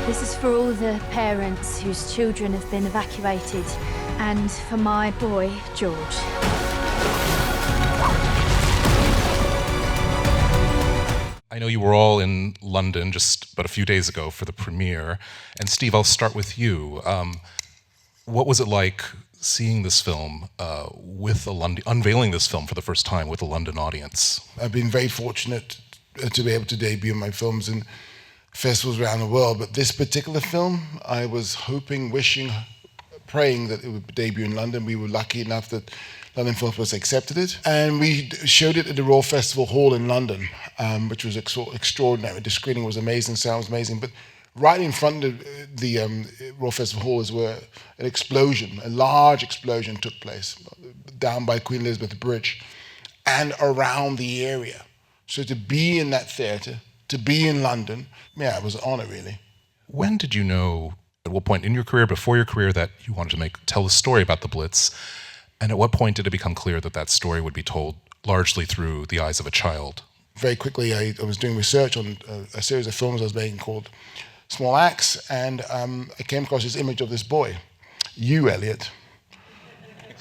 This is for all the parents whose children have been evacuated, and for my boy, George. I know you were all in London just but a few days ago for the premiere. And Steve, I'll start with you. What was it like seeing this film unveiling this film for the first time with a London audience? I've been very fortunate to be able to debut my films in festivals around the world, but this particular film, I was hoping, wishing, praying that it would debut in London. We were lucky enough that London Film Festival accepted it, and we showed it at the Royal Festival Hall in London, which was extraordinary. The screening was amazing, sound was amazing, but right in front of the Royal Festival Hall is where an explosion, a large explosion took place down by Queen Elizabeth Bridge and around the area. So to be in that theatre, to be in London, yeah, it was an honor, really. When did you know, at what point in your career, before your career, that you wanted to tell a story about the Blitz? And at what point did it become clear that that story would be told largely through the eyes of a child? Very quickly, I was doing research on a series of films I was making called Small Axe, and I came across this image of this boy, you, Elliot.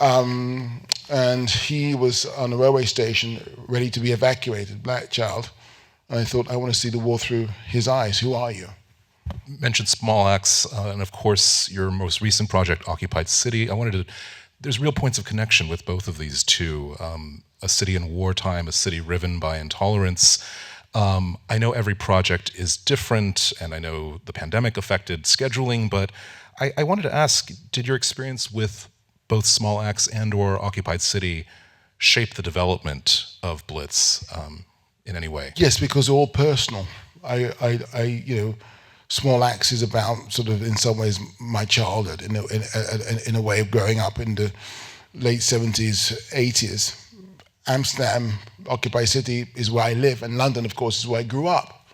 And he was on a railway station ready to be evacuated, black child. And I thought, I want to see the war through his eyes. Who are you? You mentioned Small Axe, and of course, your most recent project, Occupied City. There's real points of connection with both of these two. A city in wartime, a city riven by intolerance. I know every project is different, and I know the pandemic affected scheduling, but I wanted to ask, did your experience with both Small Axe and or Occupied City shape the development of Blitz in any way? Yes, because they're all personal. Small Axe is about sort of, in some ways, my childhood, in a way of growing up in the late 70s, 80s. Amsterdam, Occupied City, is where I live, and London, of course, is where I grew up.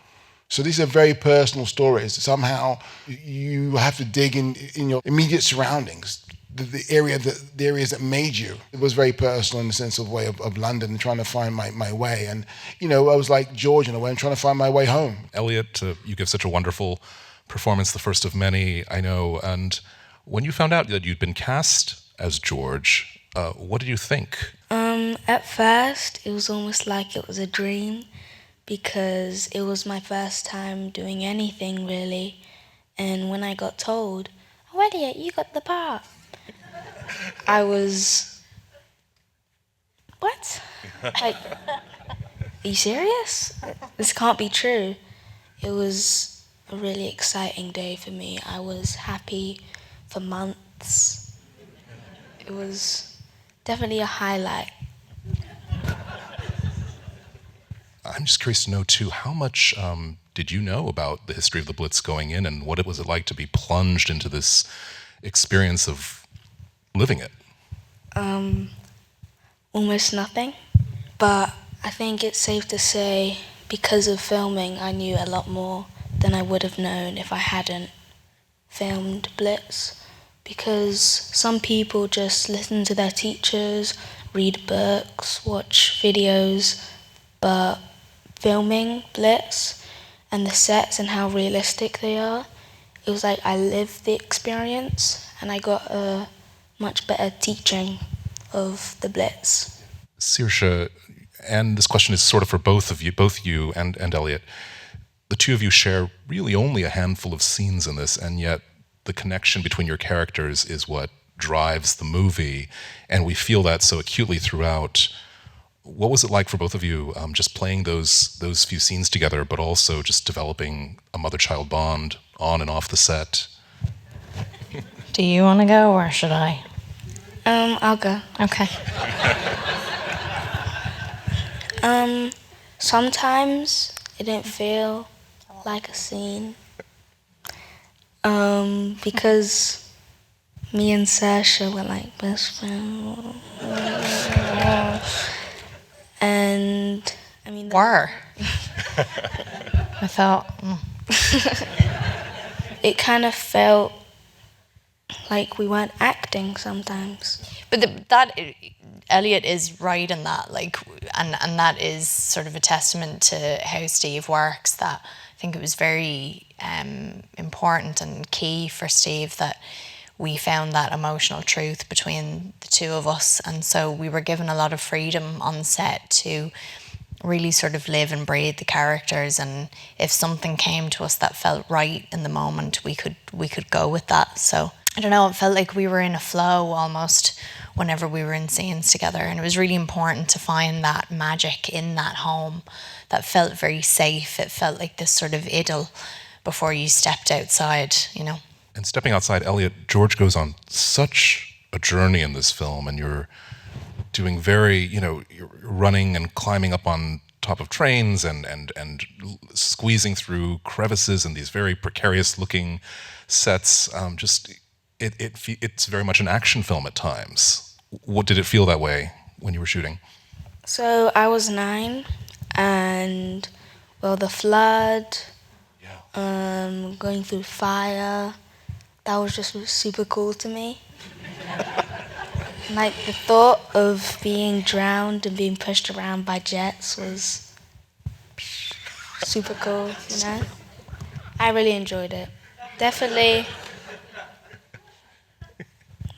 So these are very personal stories. Somehow you have to dig in your immediate surroundings, the areas that made you. It was very personal in the sense of way of London and trying to find my way. And, I was like George in a way, I'm trying to find my way home. Elliot, you give such a wonderful performance, the first of many, I know. And when you found out that you'd been cast as George, what did you think? At first, it was almost like it was a dream because it was my first time doing anything, really. And when I got told, "Oh, Elliot, you got the part," I was, what? Like, are you serious? This can't be true. It was a really exciting day for me. I was happy for months. It was definitely a highlight. I'm just curious to know, too, how much did you know about the history of the Blitz going in, and what was it like to be plunged into this experience of living it? Almost nothing. But I think it's safe to say, because of filming, I knew a lot more than I would have known if I hadn't filmed Blitz. Because some people just listen to their teachers, read books, watch videos, but filming Blitz and the sets and how realistic they are, it was like I lived the experience and I got a much better teaching of the Blitz. Saoirse, and this question is sort of for both you and Elliot. The two of you share really only a handful of scenes in this, and yet the connection between your characters is what drives the movie, and we feel that so acutely throughout. What was it like for both of you, just playing those few scenes together, but also just developing a mother-child bond on and off the set? Do you want to go, or should I? I'll go. Okay. Sometimes it didn't feel like a scene, because me and Saoirse were like best friends. And I mean, Were. I thought. It kind of felt like we weren't acting sometimes. But Elliot is right in that, like, and that is sort of a testament to how Steve works, that think it was very important and key for Steve that we found that emotional truth between the two of us. And so we were given a lot of freedom on set to really sort of live and breathe the characters. And if something came to us that felt right in the moment, we could go with that. So I don't know, it felt like we were in a flow almost whenever we were in scenes together. And it was really important to find that magic in that home that felt very safe. It felt like this sort of idyll before you stepped outside, you know. And stepping outside Elliott, George goes on such a journey in this film, and you're doing you're running and climbing up on top of trains and squeezing through crevices and these very precarious looking sets. It's very much an action film at times. What did it feel that way when you were shooting? So I was 9, and well, the flood, going through fire, that was just super cool to me. Like the thought of being drowned and being pushed around by jets was super cool, you know? I really enjoyed it. Definitely.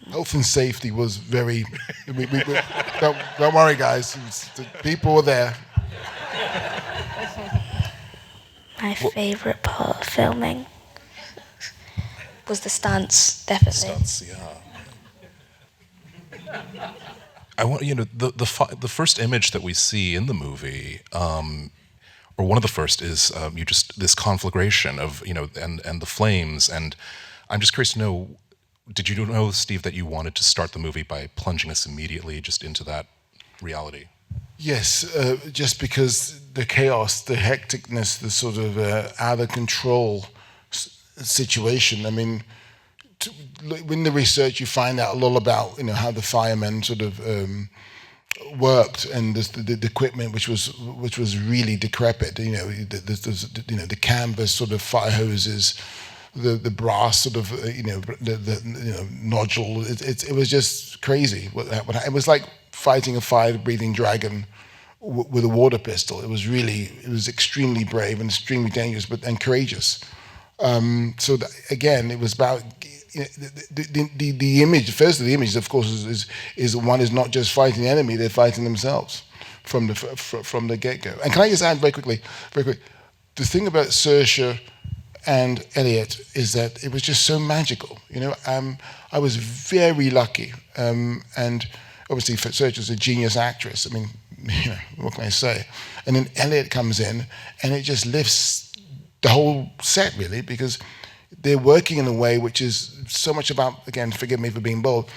Health and safety was very. Don't worry, guys. The people were there. My favorite part of filming was the stunts, definitely. Stunts, yeah. I want the first image that we see in the movie, or one of the first, is this conflagration of and the flames, and I'm just curious to know, did you know, Steve, that you wanted to start the movie by plunging us immediately just into that reality? Yes, just because the chaos, the hecticness, the sort of out of control situation. I mean, in the research, you find out a lot about how the firemen sort of worked, and the equipment which was really decrepit. The canvas sort of fire hoses, the brass sort of the nodule. It was just crazy. It was like fighting a fire-breathing dragon with a water pistol. It was extremely brave and extremely dangerous, and courageous. Again, it was about the image. First of the image, of course, is one is not just fighting the enemy; they're fighting themselves from the get-go. And can I just add very quickly, the thing about Saoirse and Elliott is that it was just so magical. I was very lucky, and obviously Saoirse is a genius actress. I mean, what can I say? And then Elliott comes in, and it just lifts the whole set, really, because they're working in a way which is so much about, again, forgive me for being bold,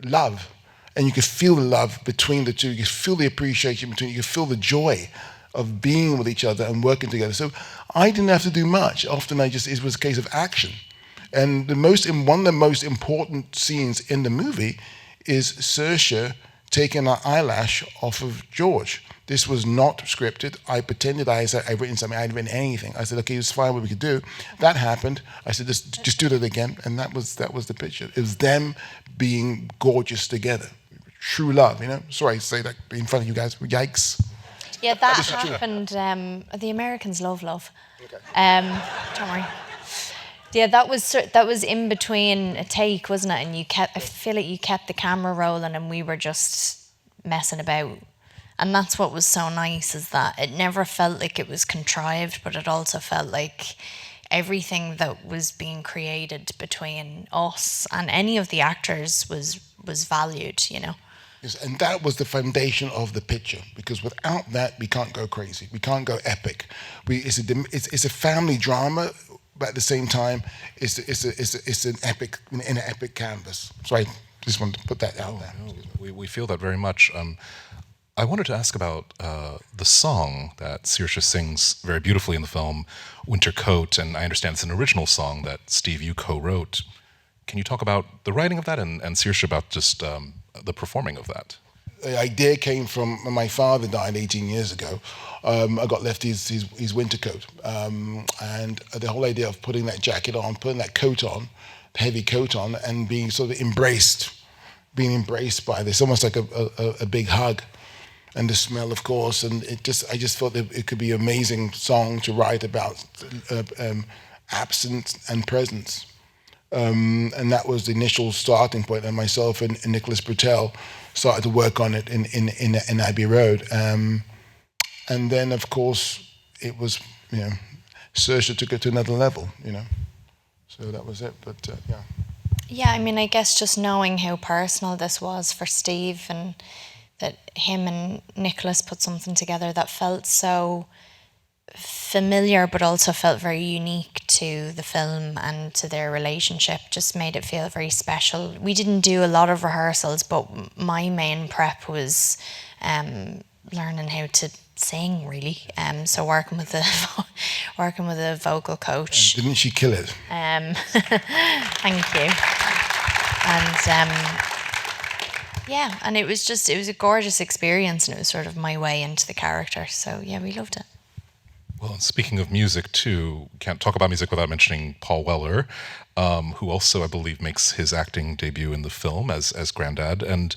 love. And you can feel the love between the two. You can feel the appreciation between you. You can feel the joy of being with each other and working together. So I didn't have to do much. Often it was a case of action. And one of the most important scenes in the movie is Saoirse taking her eyelash off of George. This was not scripted. I pretended I'd written something. I hadn't written anything. I said, okay, it's fine, what we could do. That happened. I said, just do that again. And that was the picture. It was them being gorgeous together. True love, Sorry to say that in front of you guys. Yikes. Yeah, that happened. The Americans love love. Okay. Don't worry. Yeah, that was in between a take, wasn't it? And I feel like you kept the camera rolling, and we were just messing about. And that's what was so nice, is that it never felt like it was contrived, but it also felt like everything that was being created between us and any of the actors was valued, Yes, and that was the foundation of the picture, because without that, we can't go crazy. We can't go epic. It's a family drama, but at the same time, it's an epic in an epic canvas. So I just wanted to put that out there. No, we feel that very much. I wanted to ask about the song that Saoirse sings very beautifully in the film, Winter Coat, and I understand it's an original song that, Steve, you co-wrote. Can you talk about the writing of that, and Saoirse about just the performing of that? The idea came from when my father died 18 years ago. I got left his winter coat, and the whole idea of putting that jacket on, putting that coat on, heavy coat on, and being sort of embraced by this, almost like a big hug. and the smell, of course, and I just thought that it could be an amazing song to write about absence and presence. And that was the initial starting point. And myself and Nicholas Britell started to work on it in Abbey Road. And then, of course, it was, Saoirse took it to another level, So that was it, but yeah. Yeah, I mean, I guess just knowing how personal this was for Steve, and that him and Nicholas put something together that felt so familiar but also felt very unique to the film and to their relationship, just made it feel very special. We didn't do a lot of rehearsals, but my main prep was learning how to sing, really. So working with a vocal coach. Didn't she kill it? Thank you. And yeah, and it was a gorgeous experience, and it was sort of my way into the character. So yeah, we loved it. Well, speaking of music too, can't talk about music without mentioning Paul Weller, who also, I believe, makes his acting debut in the film as Grandad, and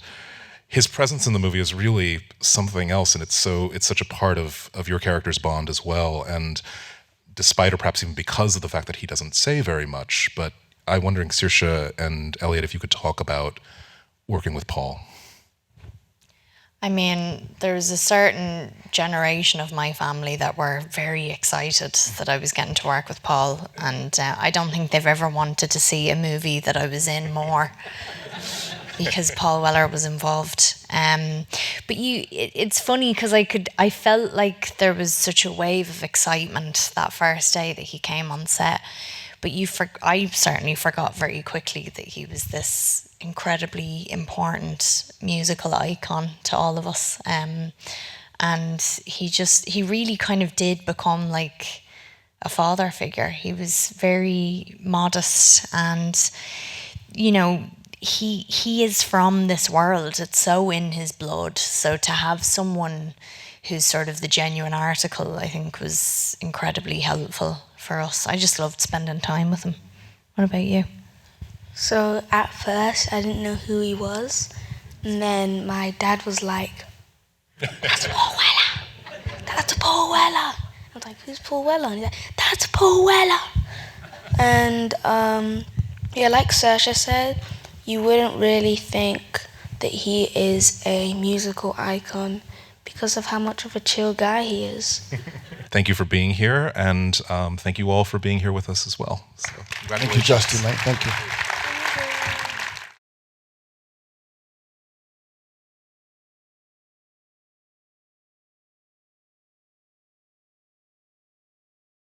his presence in the movie is really something else, and it's such a part of your character's bond as well. And despite, or perhaps even because of the fact that he doesn't say very much, but I'm wondering, Saoirse and Elliott, if you could talk about working with Paul. I mean, there's a certain generation of my family that were very excited that I was getting to work with Paul, and I don't think they've ever wanted to see a movie that I was in more because Paul Weller was involved. But it's funny because I felt like there was such a wave of excitement that first day that he came on set, but I certainly forgot very quickly that he was this incredibly important musical icon to all of us, and he really kind of did become like a father figure. He was very modest, and he is from this world. It's so in his blood. So to have someone who's sort of the genuine article, I think, was incredibly helpful for us. I just loved spending time with him. What about you? So at first, I didn't know who he was. And then my dad was like, "That's Paul Weller. That's Paul Weller." I was like, "Who's Paul Weller?" And he's like, "That's Paul Weller." And yeah, like Saoirse said, you wouldn't really think that he is a musical icon because of how much of a chill guy he is. Thank you for being here, and thank you all for being here with us as well. So, thank you, Justin, mate. Thank you.